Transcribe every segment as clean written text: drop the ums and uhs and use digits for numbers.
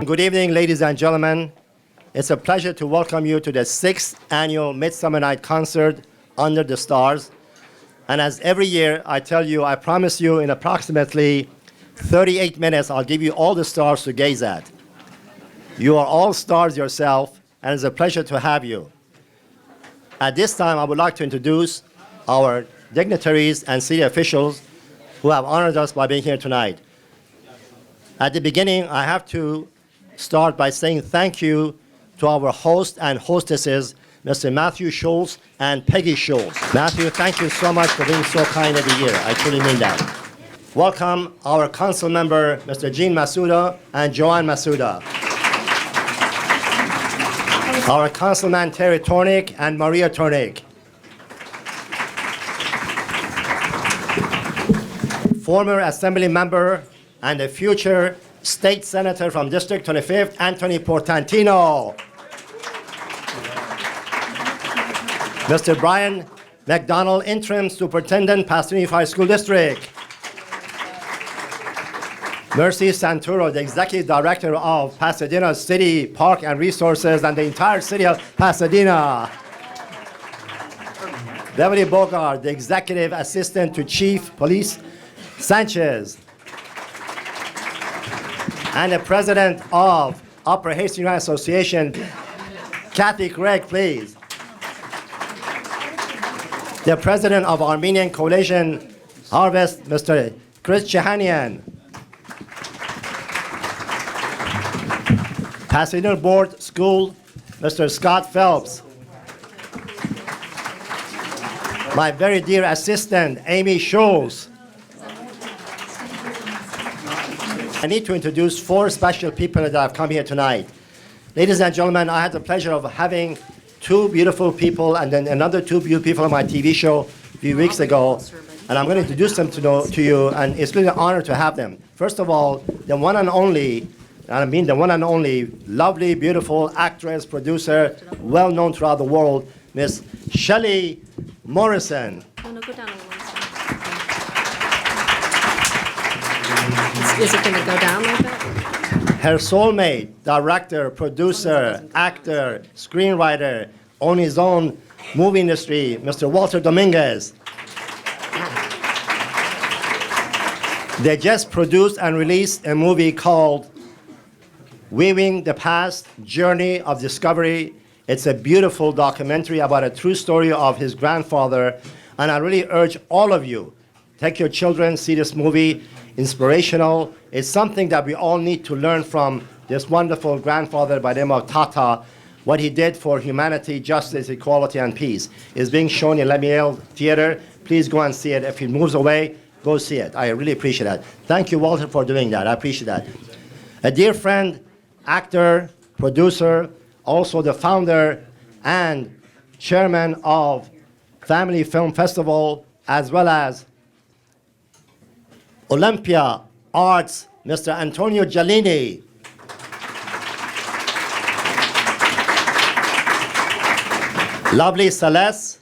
Good evening, ladies and gentlemen. It's a pleasure to welcome you to the 6th annual Midsummer Night Concert Under the Stars. And as every year, I tell you, I promise you in approximately 38 minutes, I'll give you all the stars to gaze at. You are all stars yourself, and it's a pleasure to have you. At this time, I would like to introduce our dignitaries and city officials who have honored us by being here tonight. At the beginning, I have to start by saying thank you to our hosts and hostesses, Mr. Matthew Schultz and Peggy Schultz. Matthew, thank you so much for being so kind every year. I truly mean that. Welcome our council member, Mr. Jean Masuda and Joanne Masuda. Our councilman, Terry Tornick and Maria Tornick. Former assembly member and a future state senator from District 25th, Anthony Portantino. Mr. Brian McDonald, interim superintendent, Pasadena Unified School District. Mercy Santoro, the executive director of Pasadena City Park and Resources and the entire city of Pasadena. Beverly Bogart, the executive assistant to Chief Police Sanchez. And the president of Upper Hastings Ranch Association, Kathy Craig, please. The president of Armenian Coalition Harvest, Mr. Chris Chahanian. Pasadena Board School, Mr. Scott Phelps. My very dear assistant, Amy Schultz. I need to introduce 4 special people that have come here tonight. Ladies and gentlemen, I had the pleasure of having 2 beautiful people and then another 2 beautiful people on my TV show a few weeks ago. And I'm going to introduce them to you, and it's really an honor to have them. First of all, the one and only, and I mean the one and only, lovely, beautiful actress, producer, well-known throughout the world, Miss Shelley Morrison. Is it going to go down like that? Her soulmate, director, producer, actor, screenwriter, on his own movie industry, Mr. Walter Dominguez. They just produced and released a movie called Weaving the Past, Journey of Discovery. It's a beautiful documentary about a true story of his grandfather, and I really urge all of you, take your children, see this movie. Inspirational. It's something that we all need to learn from this wonderful grandfather by the name of Tata. What he did for humanity, justice, equality, and peace is being shown in Lemuel Theater. Please go and see it. If it moves away, go see it. I really appreciate that. Thank you, Walter, for doing that. I appreciate that. A dear friend, actor, producer, also the founder and chairman of Family Film Festival, as well as Olympia Arts, Mr. Antonio Giallini. Lovely Celeste.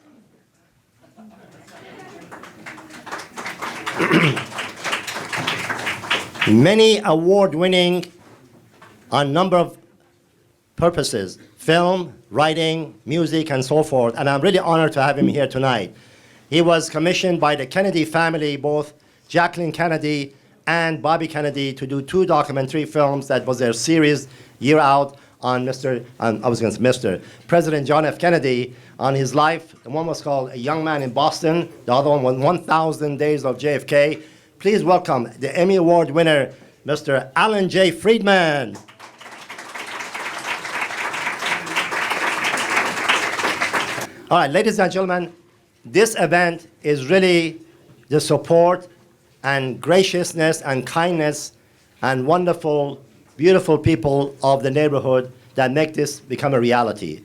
Many award-winning on a number of purposes, film, writing, music, and so forth, and I'm really honored to have him here tonight. He was commissioned by the Kennedy family, both Jacqueline Kennedy and Bobby Kennedy, to do 2 documentary films that was their series year out on Mr. President John F. Kennedy, on his life. The one was called A Young Man in Boston. The other one was 1,000 Days of JFK. Please welcome the Emmy Award winner, Mr. Alan J. Friedman. All right, ladies and gentlemen, this event is really the support and graciousness and kindness and wonderful, beautiful people of the neighborhood that make this become a reality.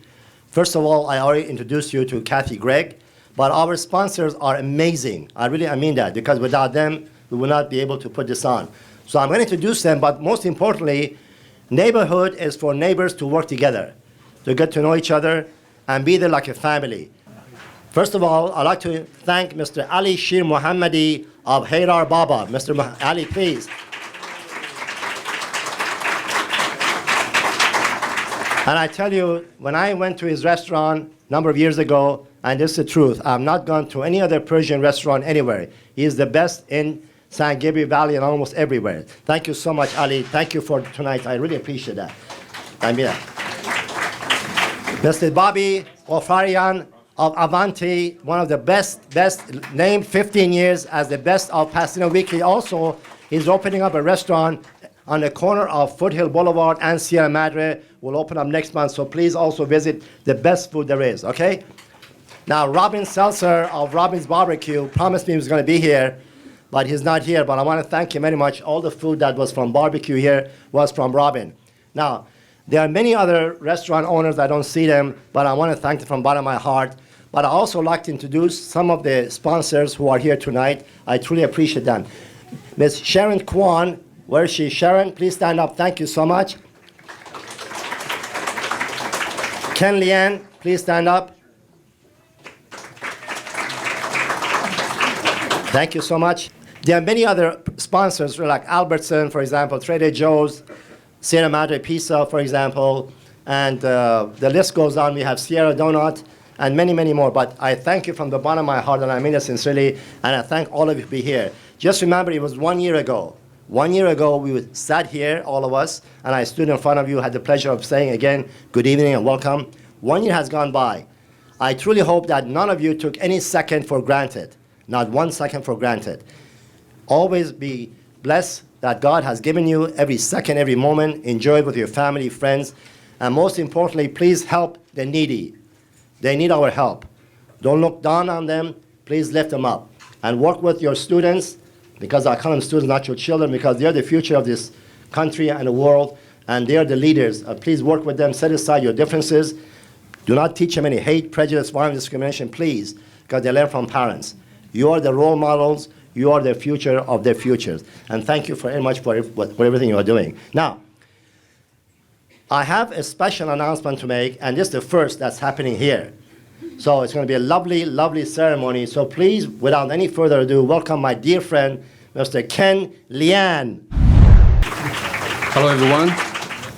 First of all, I already introduced you to Kathy Gregg, but our sponsors are amazing. I mean that, because without them, we will not be able to put this on. So I'm going to introduce them, but most importantly, neighborhood is for neighbors to work together, to get to know each other and be there like a family. First of all, I'd like to thank Mr. Ali Shir Mohammadi of Haydar Baba. Mr. Ali, please. And I tell you, when I went to his restaurant a number of years ago, and this is the truth, I've not gone to any other Persian restaurant anywhere. He is the best in San Gabriel Valley and almost everywhere. Thank you so much, Ali. Thank you for tonight. I really appreciate that. I mean that. Mr. Bobby Ofarian of Avanti, one of the best named 15 years as the best of Pasadena Weekly. Also, he's opening up a restaurant on the corner of Foothill Boulevard and Sierra Madre. Will open up next month, so please also visit the best food there is, okay? Now, Robin Seltzer of Robin's Barbecue promised me he was going to be here, but he's not here. But I want to thank you very much. All the food that was from barbecue here was from Robin. Now, there are many other restaurant owners. I don't see them, but I want to thank them from the bottom of my heart. But I also like to introduce some of the sponsors who are here tonight. I truly appreciate them. Ms. Sharon Kwan, where is she? Sharon, please stand up. Thank you so much. Ken Lian, please stand up. Thank you so much. There are many other sponsors like Albertson, for example, Trader Joe's, Sierra Madre Pizza, for example, and the list goes on. We have Sierra Donut and many, many more. But I thank you from the bottom of my heart, and I mean it sincerely, and I thank all of you to be here. Just remember, it was 1 year ago. 1 year ago, we sat here, all of us, and I stood in front of you, had the pleasure of saying again, good evening and welcome. 1 year has gone by. I truly hope that none of you took any second for granted, not 1 second for granted. Always be blessed that God has given you every second, every moment. Enjoy it with your family, friends, and most importantly, please help the needy. They need our help. Don't look down on them. Please lift them up. And work with your students, because I call them students, not your children, because they're the future of this country and the world, and they're the leaders. Please work with them. Set aside your differences. Do not teach them any hate, prejudice, violence, discrimination, please, because they learn from parents. You are the role models. You are the future of their futures. And thank you very much for everything you are doing. Now, I have a special announcement to make, and this is the first that's happening here. So it's going to be a lovely, lovely ceremony. So please, without any further ado, welcome my dear friend, Mr. Ken Lian. Hello, everyone.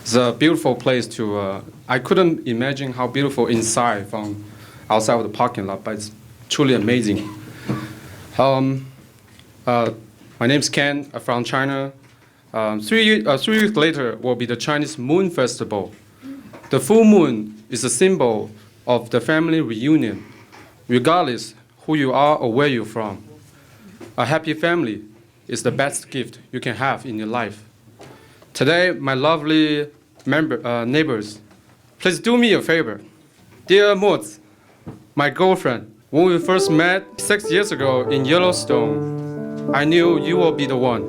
It's a beautiful place to... I couldn't imagine how beautiful inside from outside of the parking lot, but it's truly amazing. My name's Ken. I'm from China. 3 weeks later will be the Chinese Moon Festival. The full moon is a symbol of the family reunion, regardless who you are or where you're from. A happy family is the best gift you can have in your life. Today, my lovely neighbors, please do me a favor. Dear Mutz, my girlfriend, when we first met 6 years ago in Yellowstone, I knew you will be the one.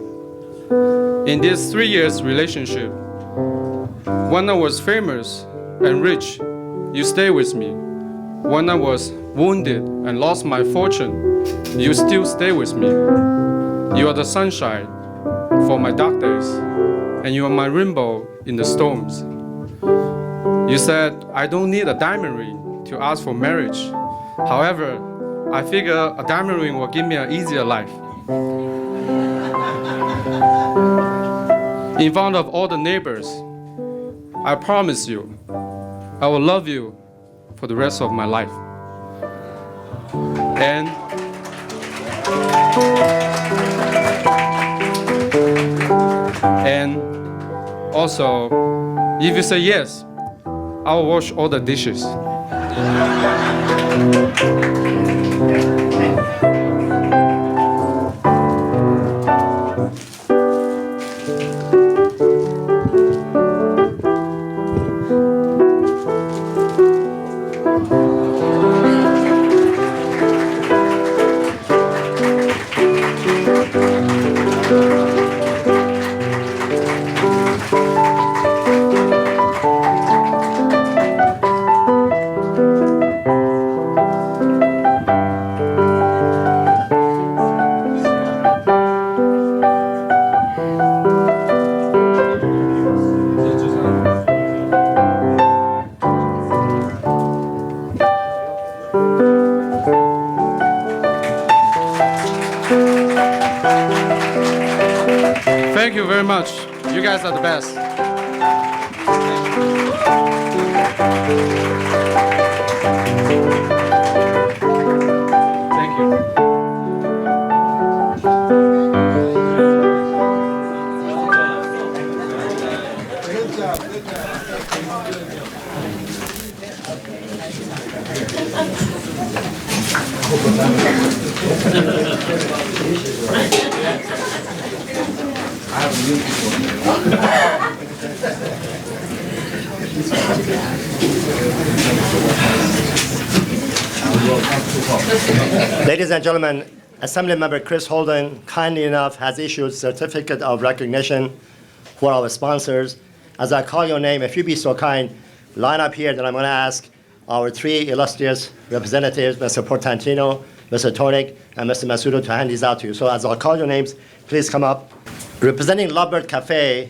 In this 3 years relationship, when I was famous and rich, you stay with me. When I was wounded and lost my fortune, you still stay with me. You are the sunshine for my dark days, and you are my rainbow in the storms. You said I don't need a diamond ring to ask for marriage. However, I figure a diamond ring will give me an easier life. In front of all the neighbors, I promise you, I will love you for the rest of my life. And also, if you say yes, I will wash all the dishes. Thank you very much. You guys are the best. Thank you. Ladies and gentlemen, Assembly Member Chris Holden kindly enough has issued certificate of recognition for our sponsors. As I call your name, if you be so kind, line up here, then I'm going to ask our three illustrious representatives, Mr. Portantino, Mr. Tonik, and Mr. Masudo, to hand these out to you. So as I'll call your names, please come up. Representing Lovebird Cafe,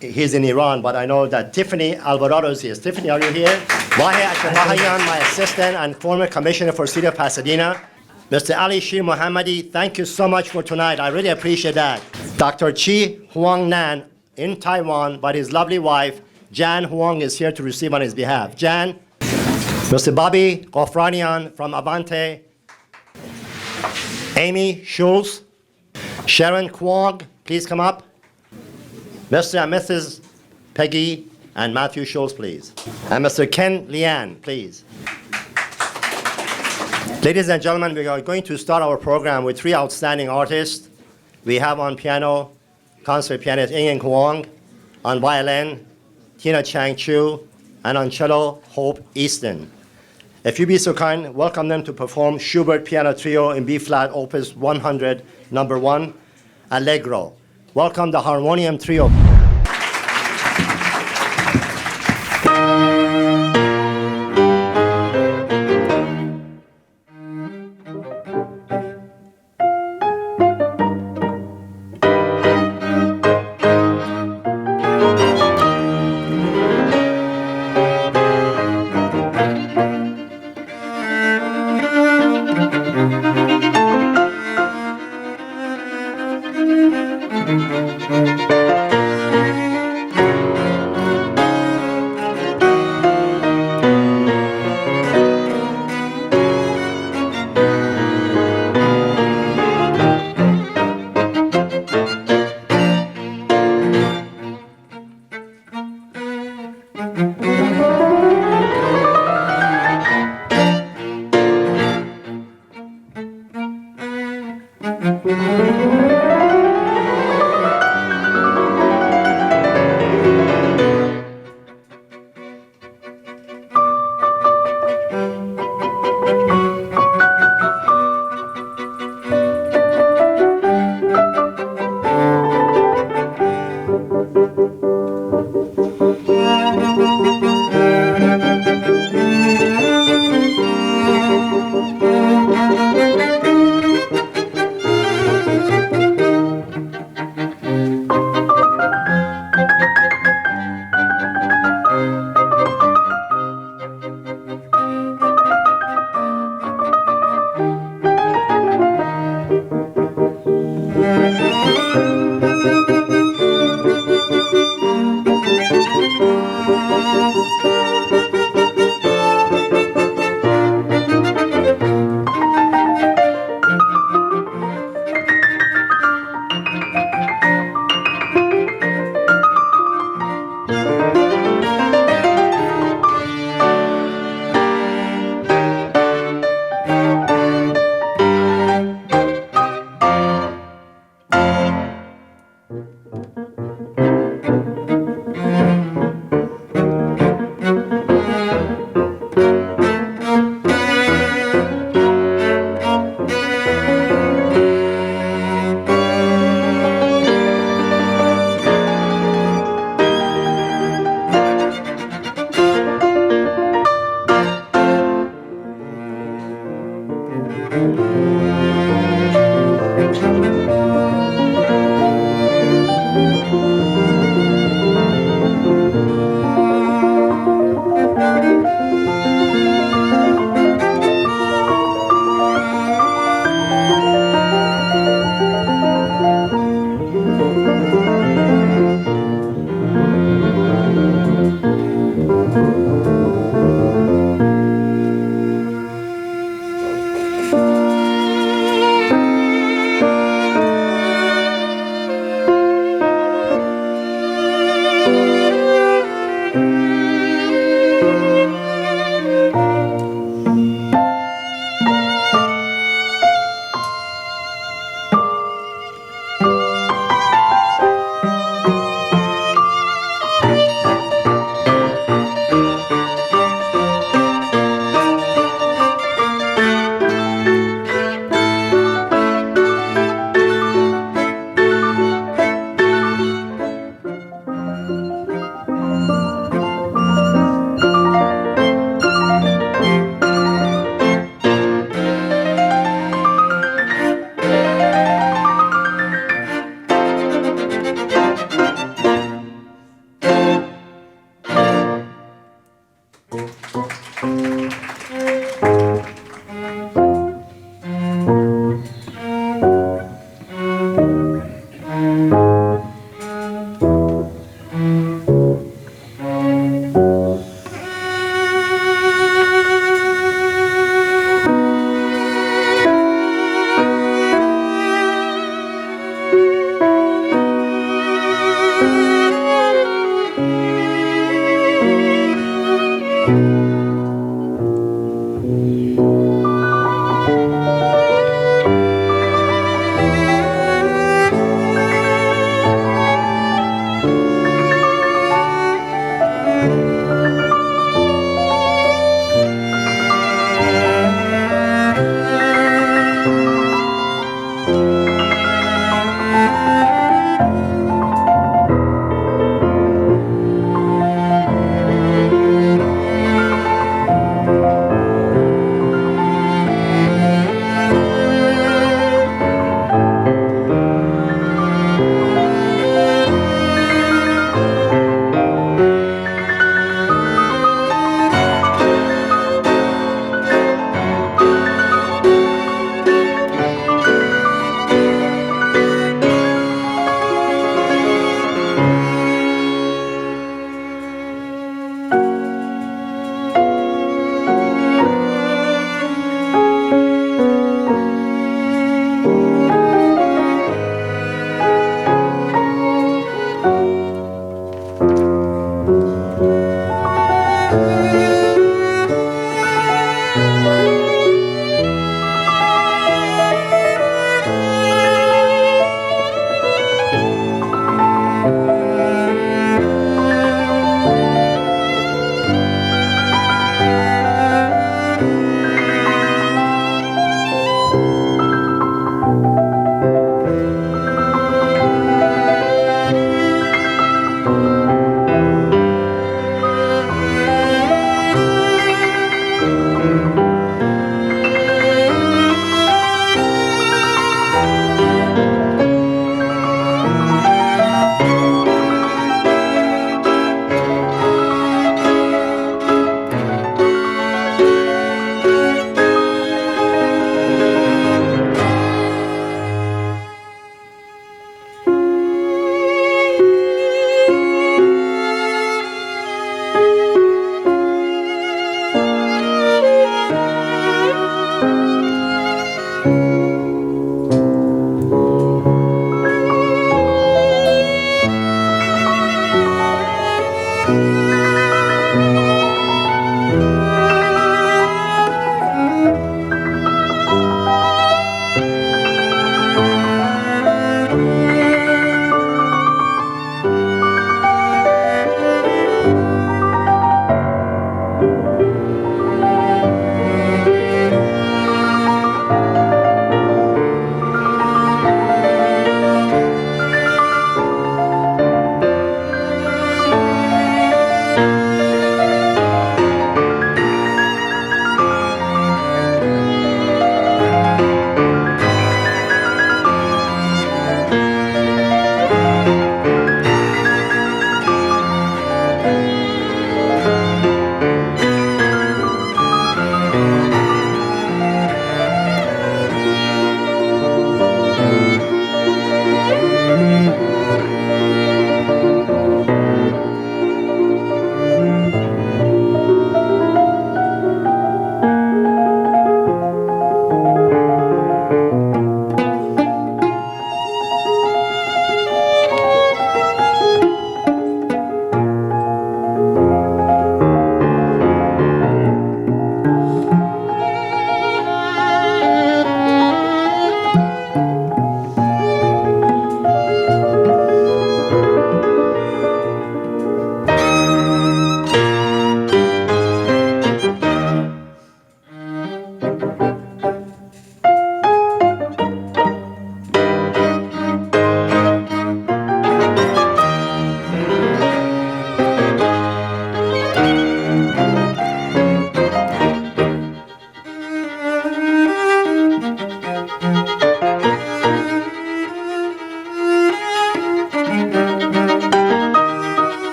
he's in Iran, but I know that Tiffany Alvarado is here. Tiffany, are you here? Wahe Ashabahayan, my assistant and former commissioner for City of Pasadena. Mr. Ali Shir Mohammadi, thank you so much for tonight. I really appreciate that. Dr. Chi Huang Nan in Taiwan, but his lovely wife, Jan Huang, is here to receive on his behalf. Jan. Mr. Bobby Gofranian from Avante. Amy Schultz. Sharon Kwok, please come up. Mr. and Mrs. Peggy and Matthew Schultz, please. And Mr. Ken Lian, please. Ladies and gentlemen, we are going to start our program with three outstanding artists. We have on piano, concert pianist Yin Yin Huang, on violin, Tina Chang Qu, and on cello, Hope Easton. If you be so kind, welcome them to perform Schubert Piano Trio in B-flat, Opus 100, number 1, Allegro. Welcome the Harmonium Trio.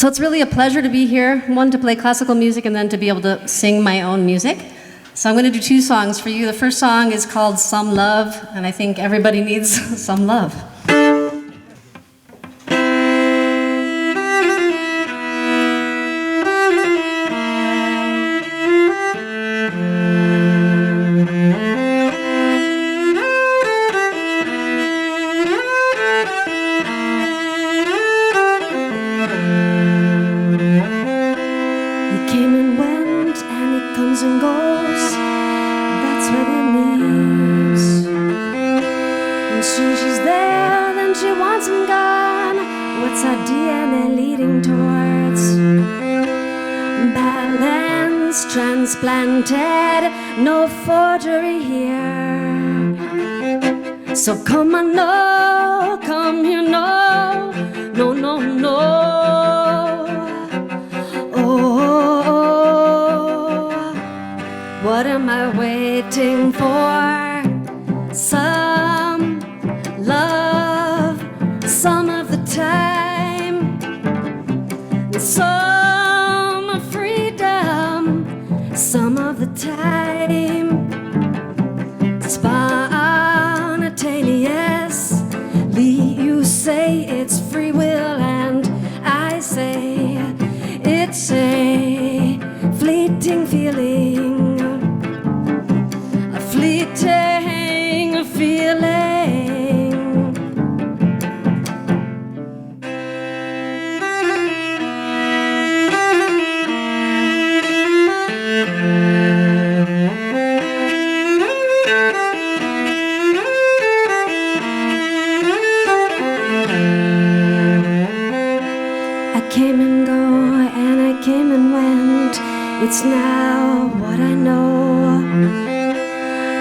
So it's really a pleasure to be here, one, to play classical music, and then to be able to sing my own music. So I'm going to do 2 songs for you. The first song is called Some Love, and I think everybody needs some love. Transplanted, no forgery here. So come on, no, come here, no, no, no, no. Oh, what am I waiting for? Some love, some of the time, some freedom, some of the time. Spontaneously, you say it's free will, and I say it's a fleeting feeling, a fleeting feeling. It's now what I know,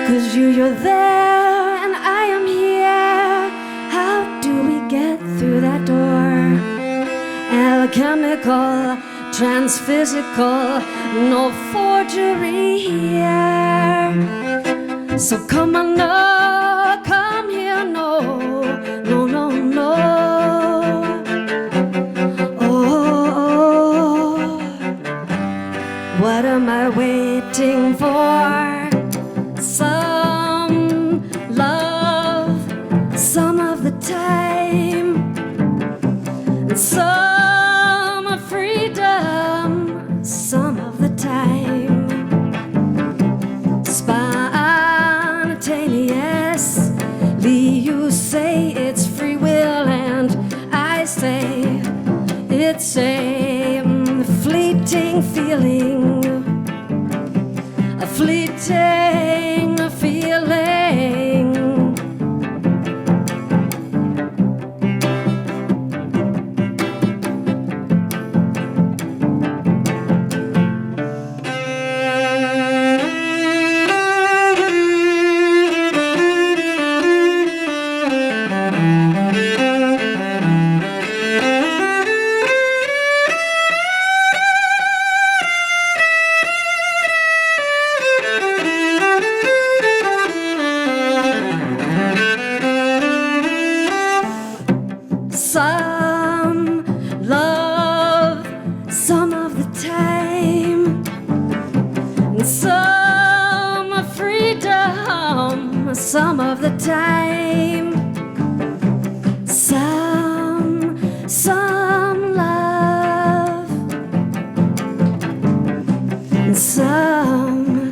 'cause you're there and I am here. How do we get through that door? Alchemical, transphysical, no forgery here. So come on, no, come here, no, no, no, no. What am I waiting for? Some love, some of the time, some freedom, some of the time. Spontaneously, you say it's free will, and I say it's a fleeting feeling, a fleeting feeling. Some of the time, some love, and some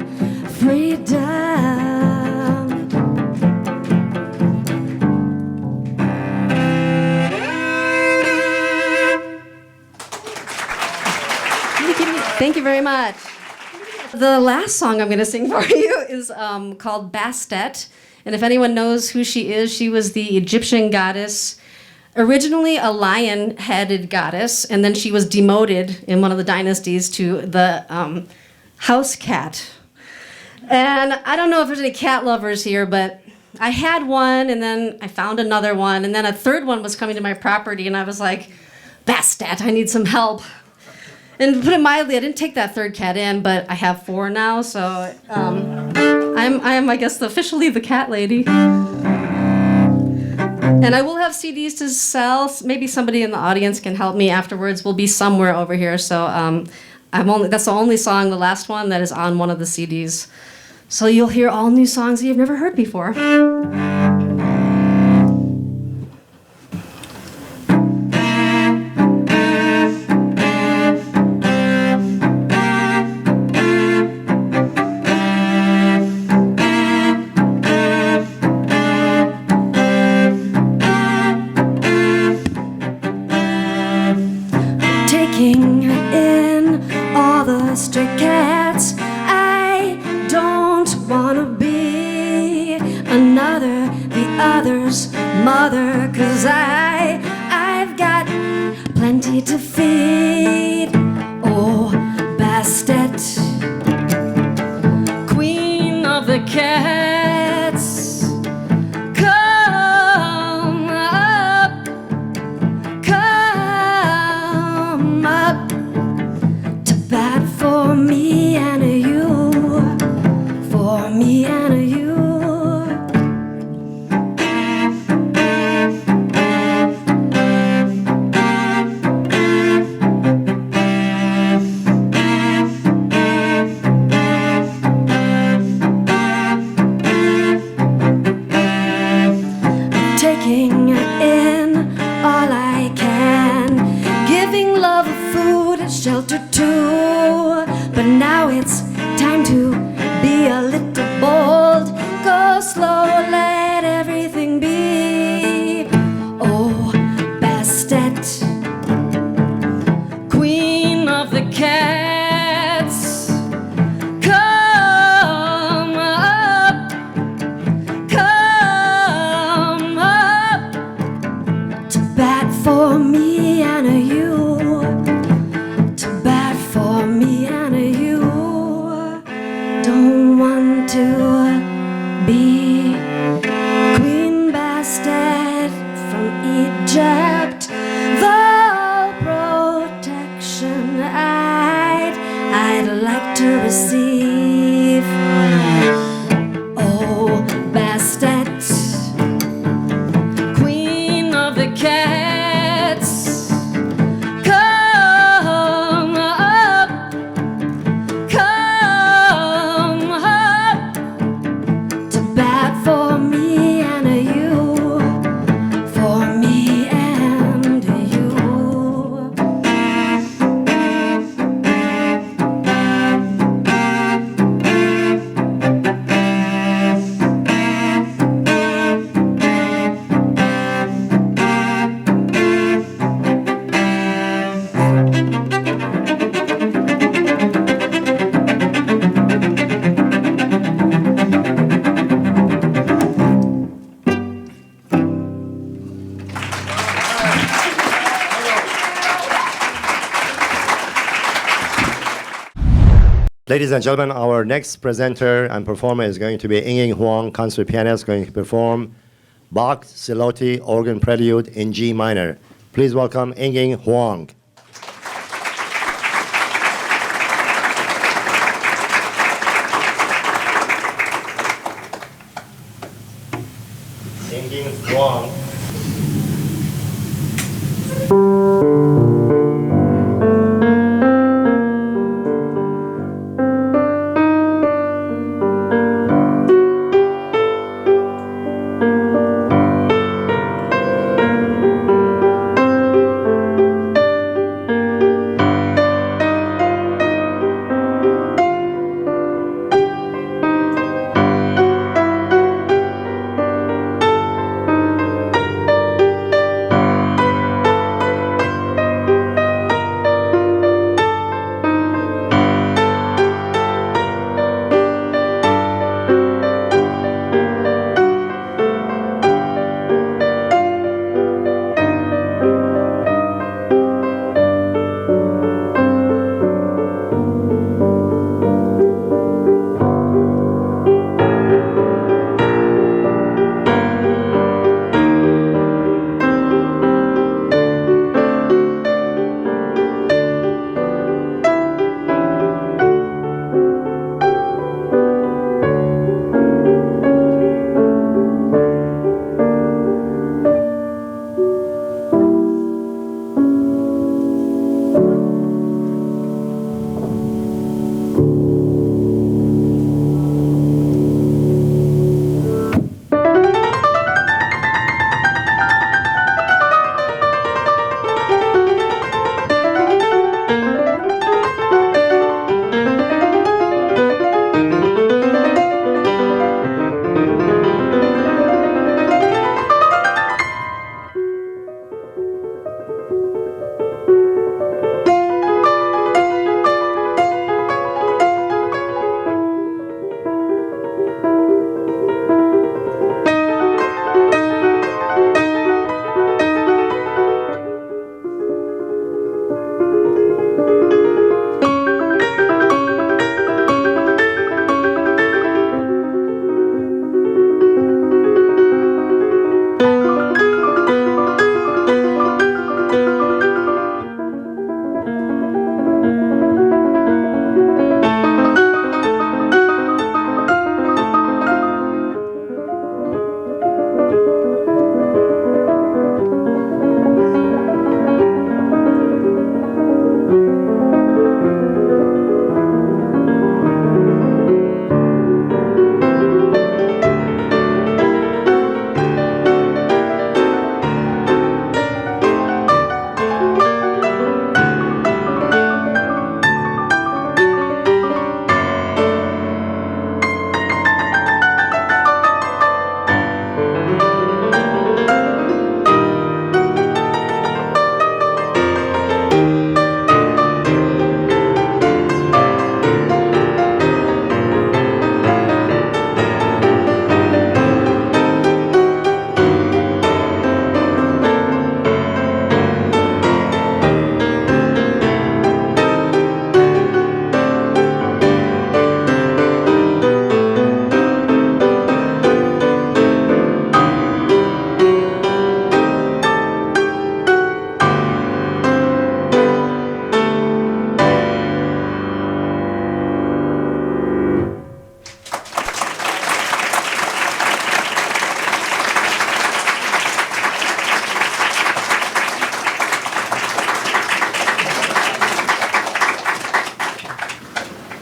freedom. Thank you very much. The last song I'm going to sing for you is called Bastet. And if anyone knows who she is, she was the Egyptian goddess, originally a lion-headed goddess, and then she was demoted in one of the dynasties to the house cat. And I don't know if there's any cat lovers here, but I had one, and then I found another one, and then a third one was coming to my property, and I was like, Bastet, I need some help. And to put it mildly, I didn't take that third cat in, but I have 4 now, so I'm I guess, officially the cat lady. And I will have CDs to sell. Maybe somebody in the audience can help me afterwards. We'll be somewhere over here. So that's the only song, the last one, that is on one of the CDs. So you'll hear all new songs that you've never heard before. Taking in all the stray cats. I don't wanna be the other's mother, 'cause I've got plenty to feed. Oh, Bastet, queen of the cats, come up, to bat for me and you, for me and you. Taking in all I can, giving love food and shelter too. But now it's time to be a little bold. Go slow, let everything be. Oh, Bastet, queen of the cats, come up, to bat for me and you, to bat for me and you. Don't want to be Queen Bastet from Egypt. The protection I'd like to receive. Oh, Bastet, queen of the cats, come up, to bat for me and you, for me and you. Ladies and gentlemen, our next presenter and performer is going to be Yin Yin Huang, concert pianist, going to perform Bach Silotti organ prelude in G minor. Please welcome Yin Yin Huang. Yin Yin Huang.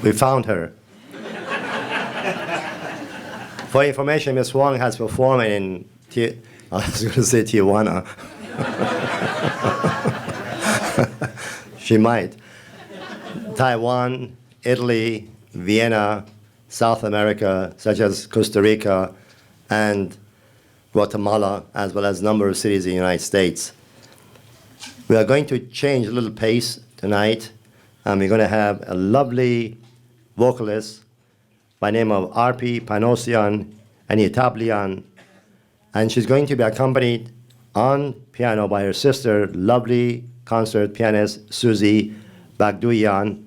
We found her. For information, Ms. Huang has performed in I was going to say Tijuana. She might. Taiwan, Italy, Vienna, South America, such as Costa Rica and Guatemala, as well as a number of cities in the United States. We are going to change a little pace tonight, and we're going to have a lovely vocalist by name of Arpy-Panossian Aintablian, and she's going to be accompanied on piano by her sister, lovely concert pianist Suzy Baghdoyan.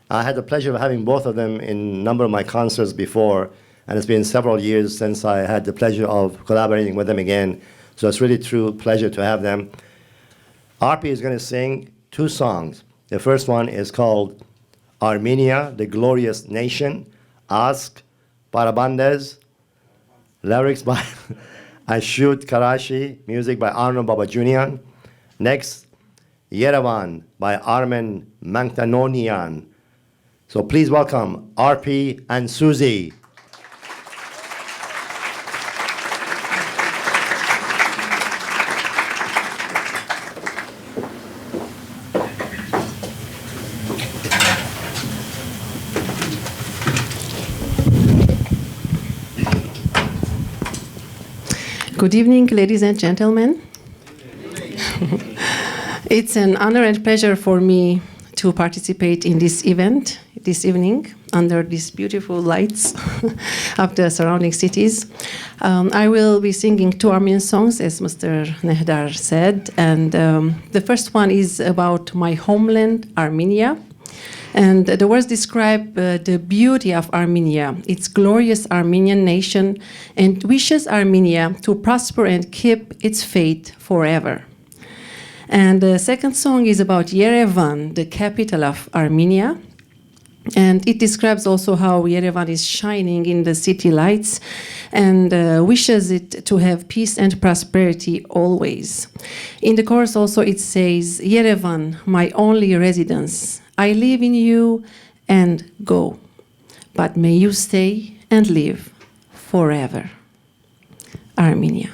I had the pleasure of having both of them in a number of my concerts before, and it's been several years since I had the pleasure of collaborating with them again, so it's really a true pleasure to have them. Arpy is going to sing 2 songs. The first one is called Armenia, the Glorious Nation, Ask Parabandes, lyrics by Ashut Karashi, music by Arno Babajunia. Next, Yerevan by Armen Manktanonian. So please welcome Arpy and Suzy. Good evening, ladies and gentlemen. It's an honor and pleasure for me to participate in this event this evening under these beautiful lights of the surrounding cities. I will be singing 2 Armenian songs, as Mr. Nehdar said, and the first one is about my homeland, Armenia. And the words describe the beauty of Armenia, its glorious Armenian nation, and wishes Armenia to prosper and keep its faith forever. And the second song is about Yerevan, the capital of Armenia. And it describes also how Yerevan is shining in the city lights and wishes it to have peace and prosperity always. In the chorus also it says, Yerevan, my only residence, I live in you and go, but may you stay and live forever. Armenia.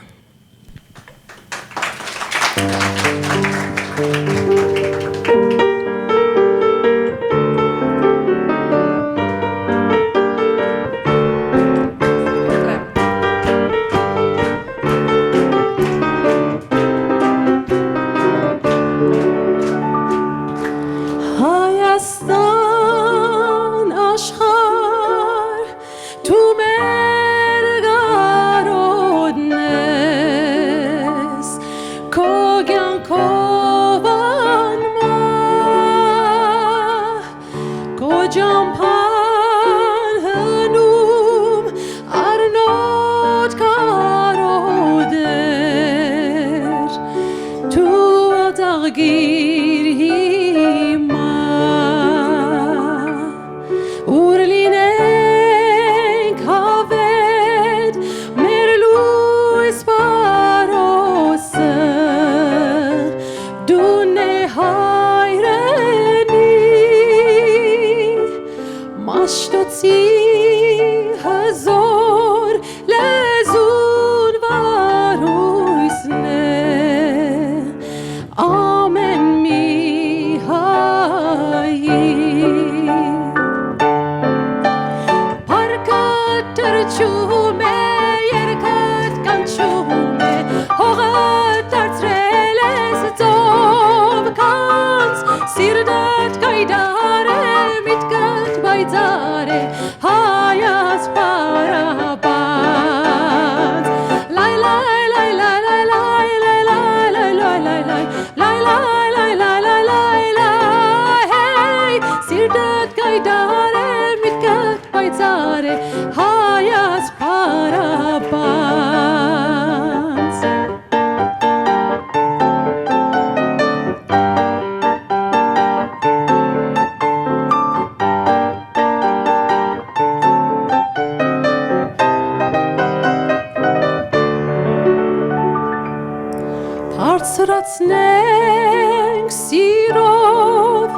Հարցրացնենք սիրով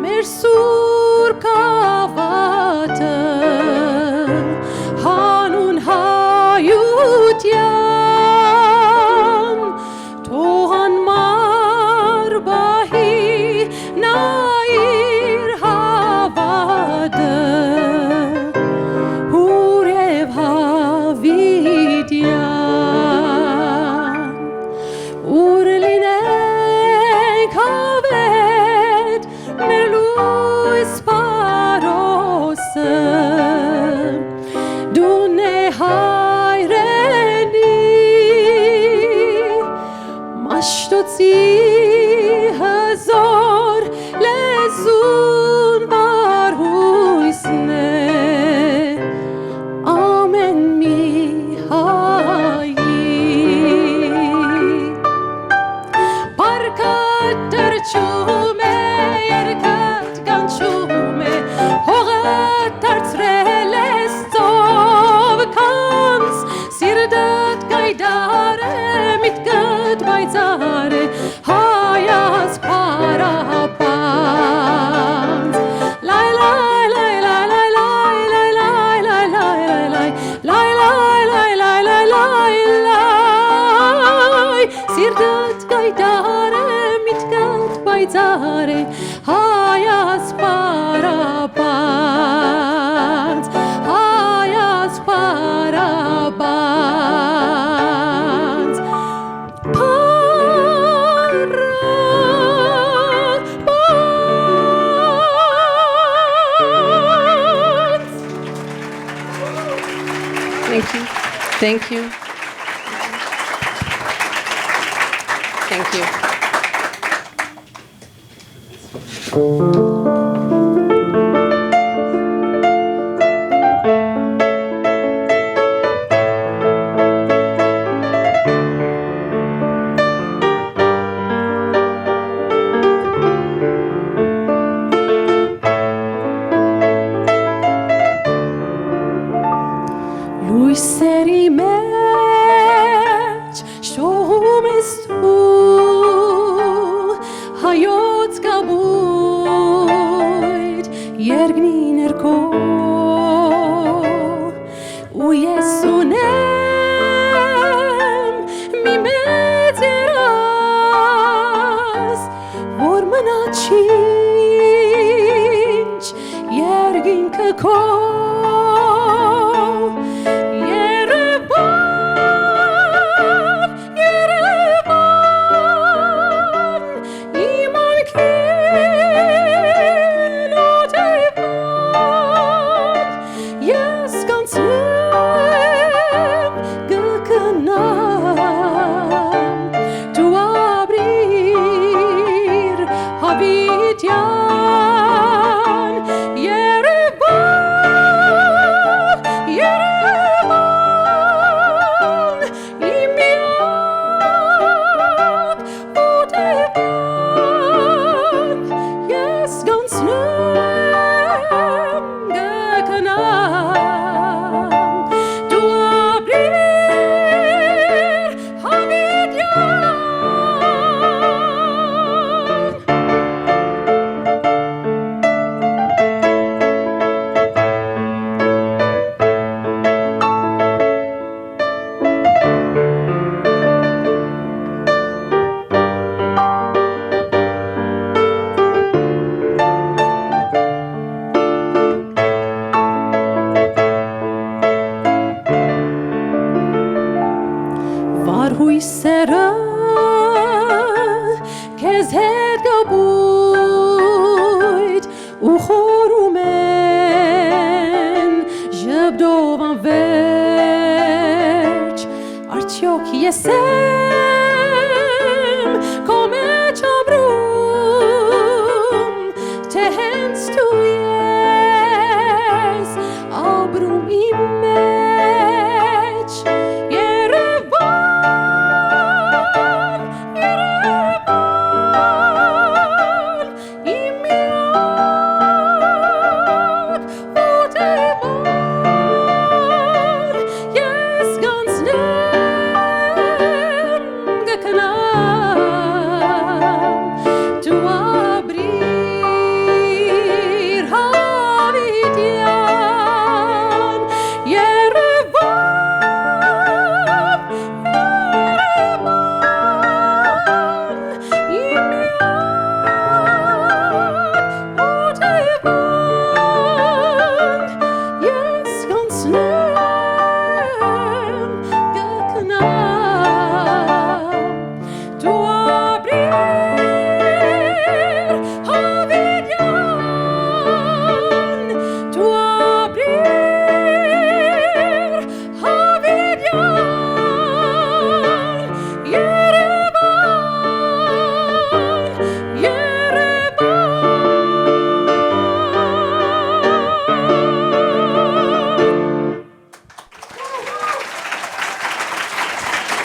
մեր սուր կավա zare hayas parabans hayas parabans Thank you. Thank you. Thank you. Lui seri mech shohum estu hayot gabuit yergniner ko u yesunem mi meteras vormanachinch yergin ko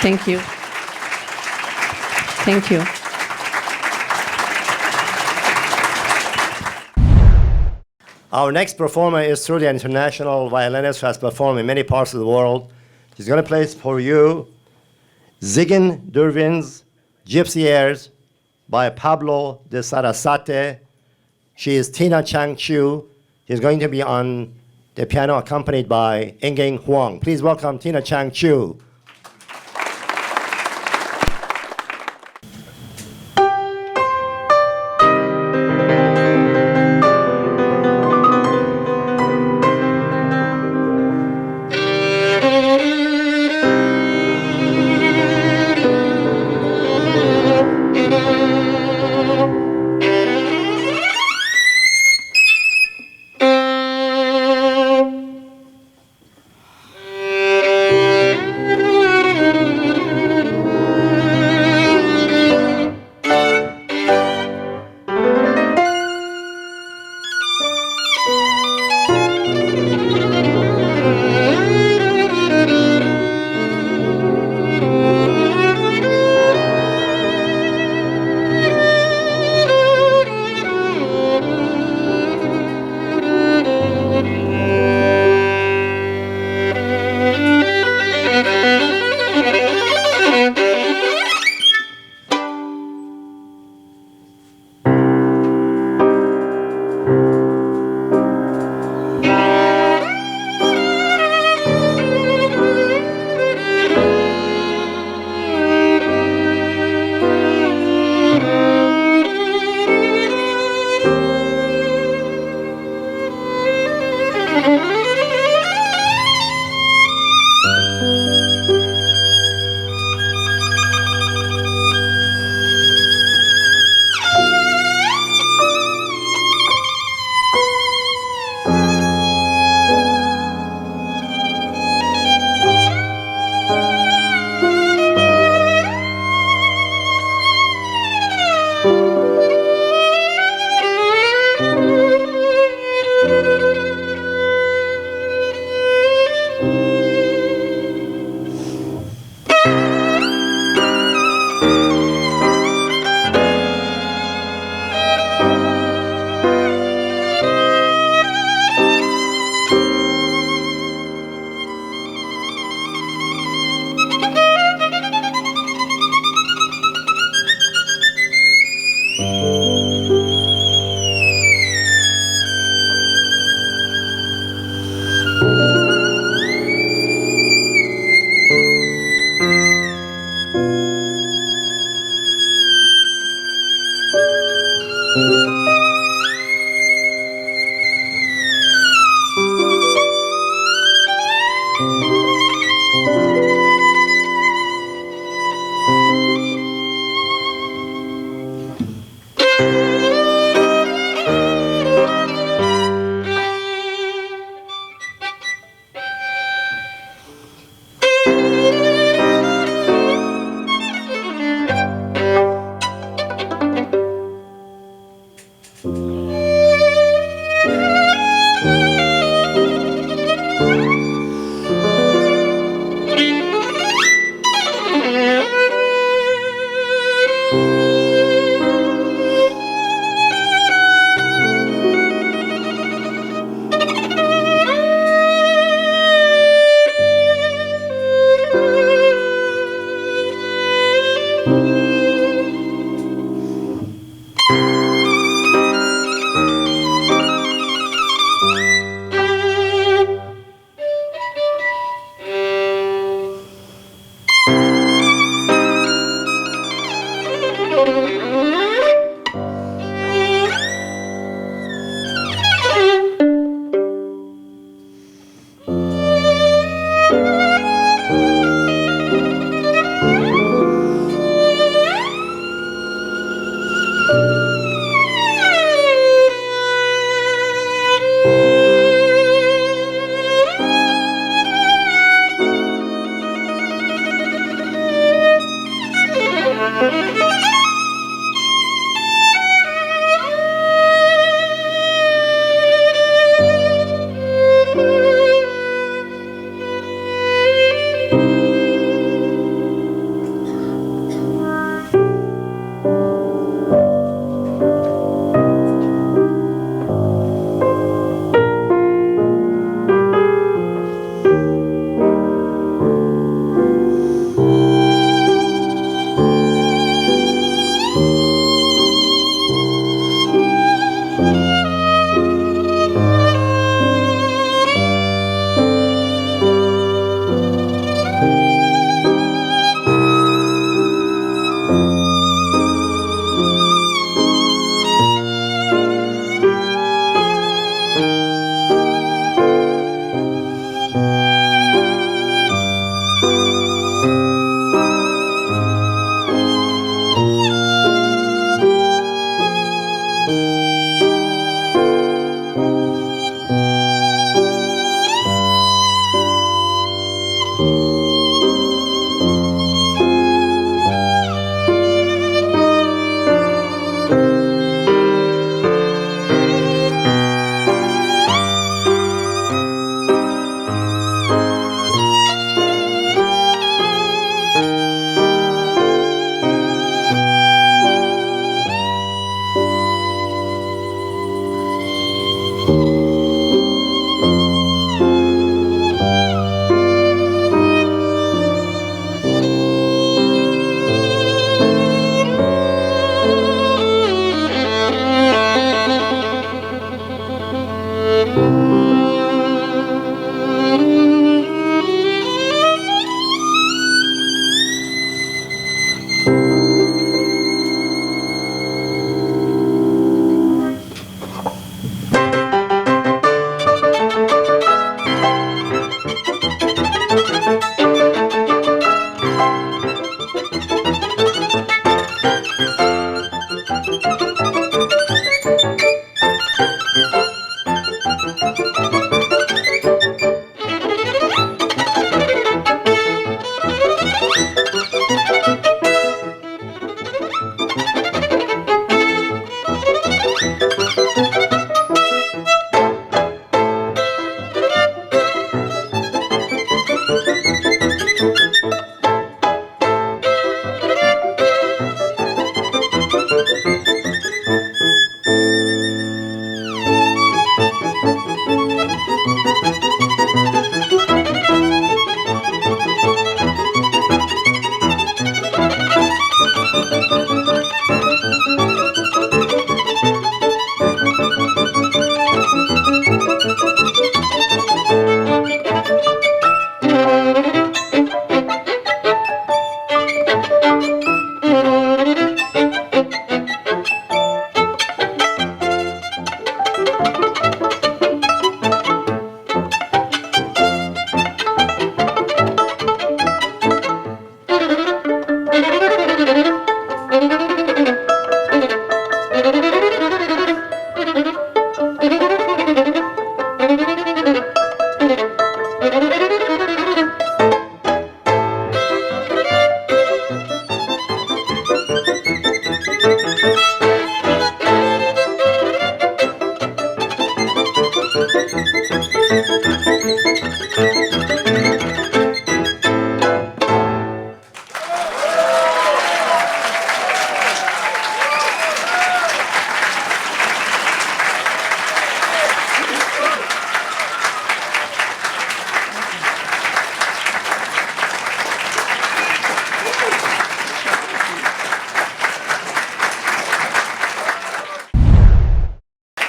Thank you. Thank you. Our next performer is truly an international violinist who has performed in many parts of the world. She's going to play for you Ziggin Durvin's Gypsy Airs by Pablo de Sarasate. She is Tina Chang Qu. She's going to be on the piano accompanied by Yin Yin Huang. Please welcome Tina Chang Qu.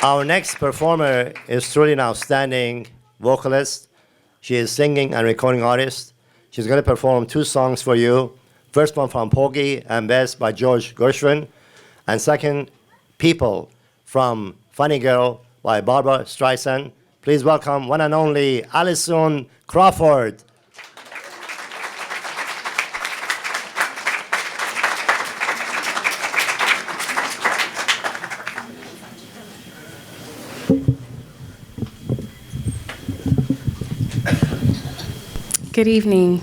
Our next performer is truly an outstanding vocalist. She is singing and recording artist. She's going to perform 2 songs for you. First one from Porgy and Bess by George Gershwin. And second, People from Funny Girl by Barbara Streisand. Please welcome one and only Allisonne Crawford. Good evening.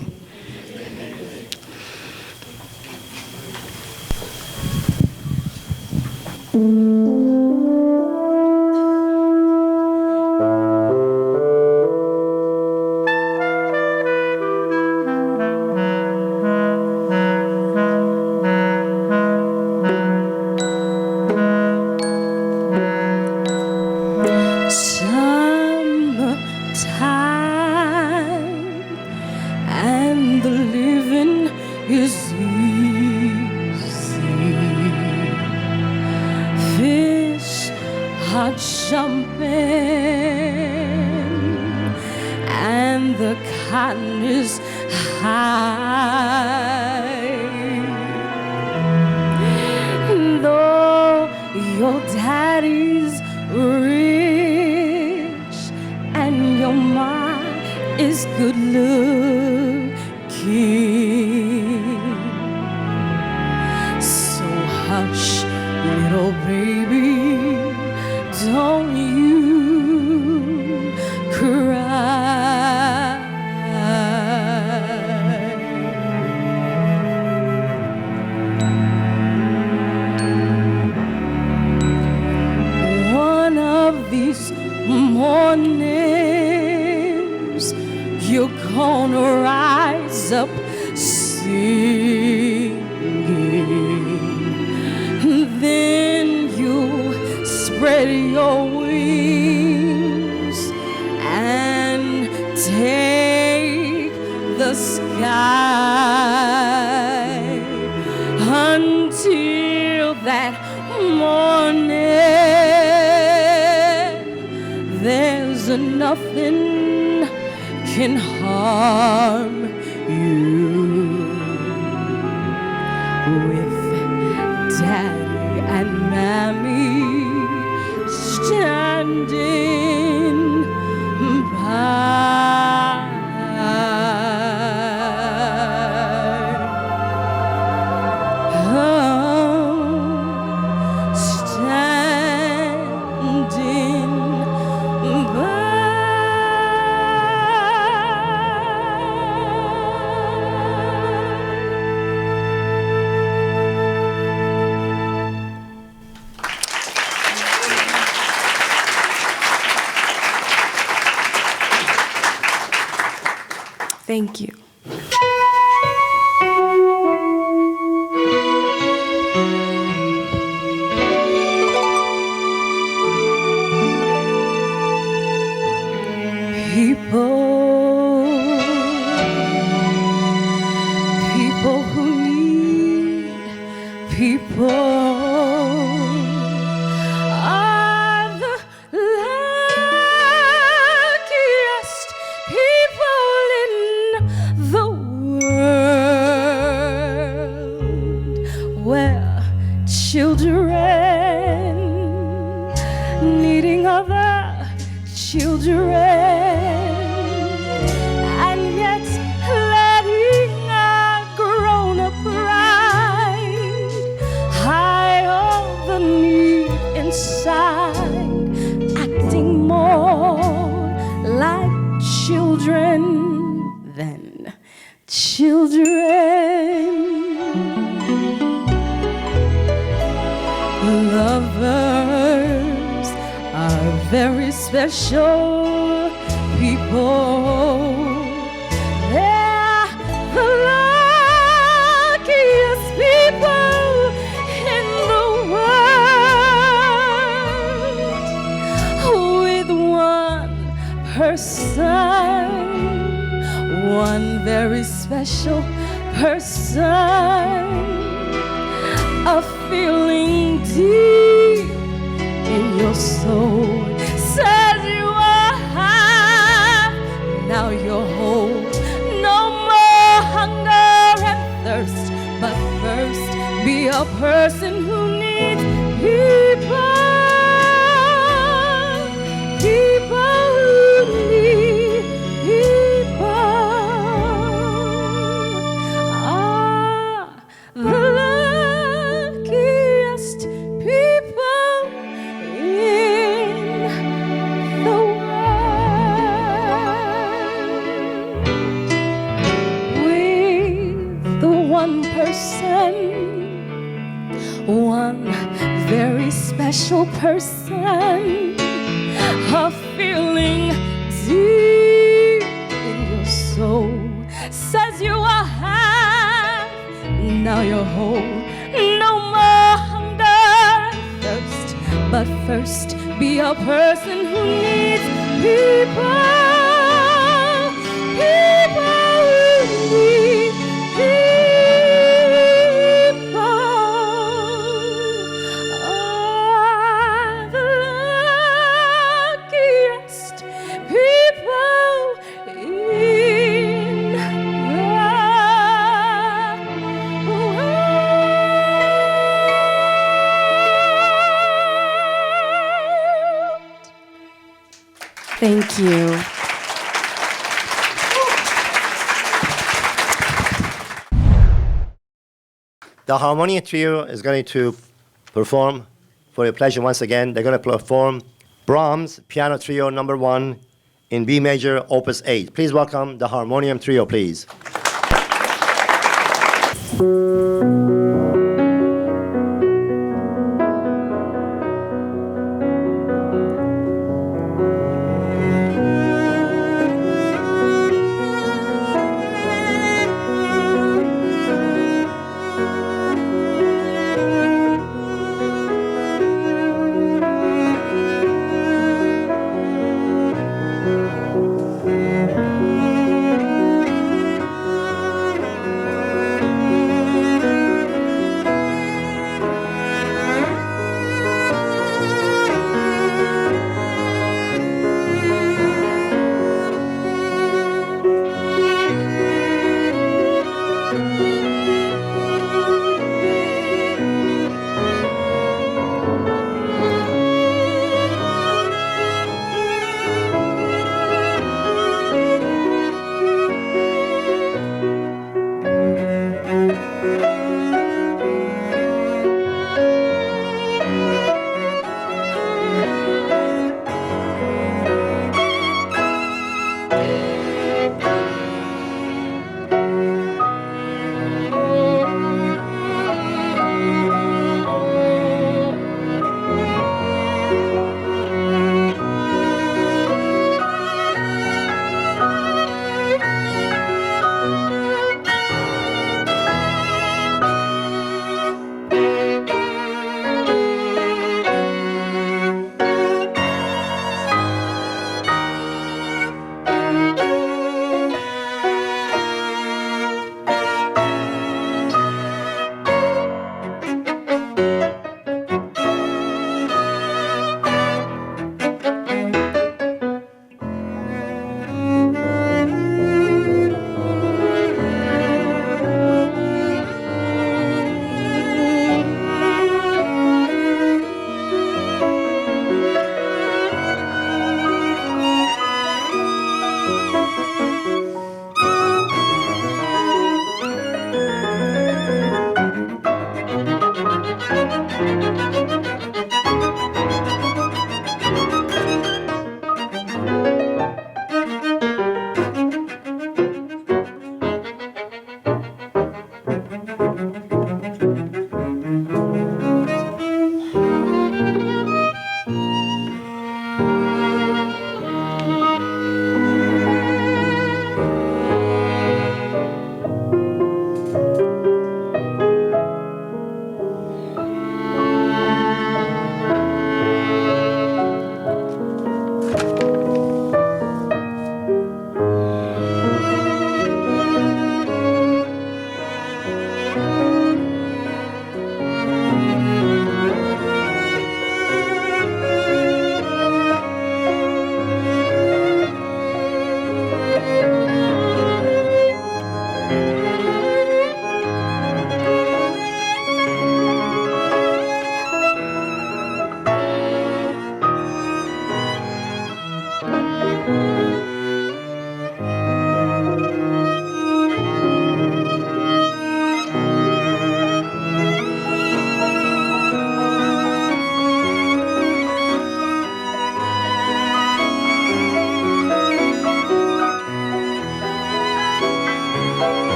Thank you. People who need people are the luckiest people in the world, where children needing other children, and yet letting our grown-up pride hide all the need inside, acting more like children than children. Lovers are very special people. They're the luckiest people in the world, with one person, one very special person, a feeling deep in your soul says you are half. Now you're whole. No more hunger and thirst, but first be a person who needs people. People who need people. The luckiest people in the world. With the 1%, one very special person, a feeling deep in your soul says you are half. Now you're whole. No more hunger and thirst, but first be a person who needs people. People who need people. Are the luckiest people in the world. Thank you. The Harmonium Trio is going to perform for your pleasure once again. They're going to perform Brahms Piano Trio No. 1 in B major, Opus 8. Please welcome the Harmonium Trio, please.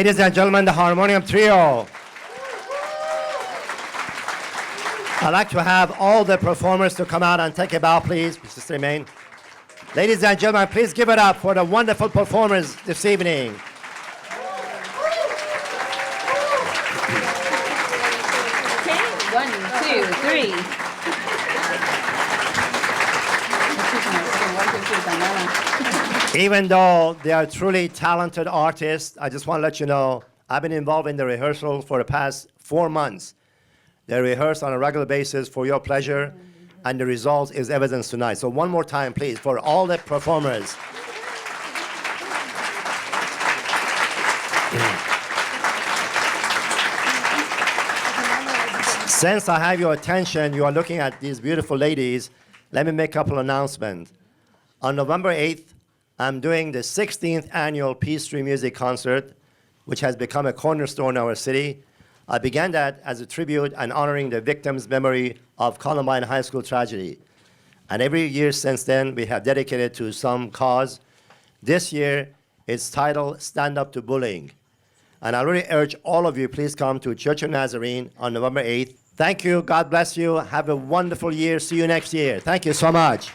Ladies and gentlemen, the Harmonium Trio. I'd like to have all the performers to come out and take a bow, please. Sister Main. Ladies and gentlemen, please give it up for the wonderful performers this evening. Okay, 1, 2, 3. Even though they are truly talented artists, I just want to let you know, I've been involved in the rehearsal for the past 4 months. They rehearse on a regular basis for your pleasure, and the result is evidence tonight. So one more time, please, for all the performers. Since I have your attention, you are looking at these beautiful ladies, let me make a couple announcements. On November 8th, I'm doing the 16th annual Peace Tree Music Concert, which has become a cornerstone in our city. I began that as a tribute and honoring the victims' memory of Columbine High School tragedy. And every year since then, we have dedicated to some cause. This year, it's titled Stand Up to Bullying. And I really urge all of you, please come to Church of Nazarene on November 8th. Thank you. God bless you. Have a wonderful year. See you next year. Thank you so much.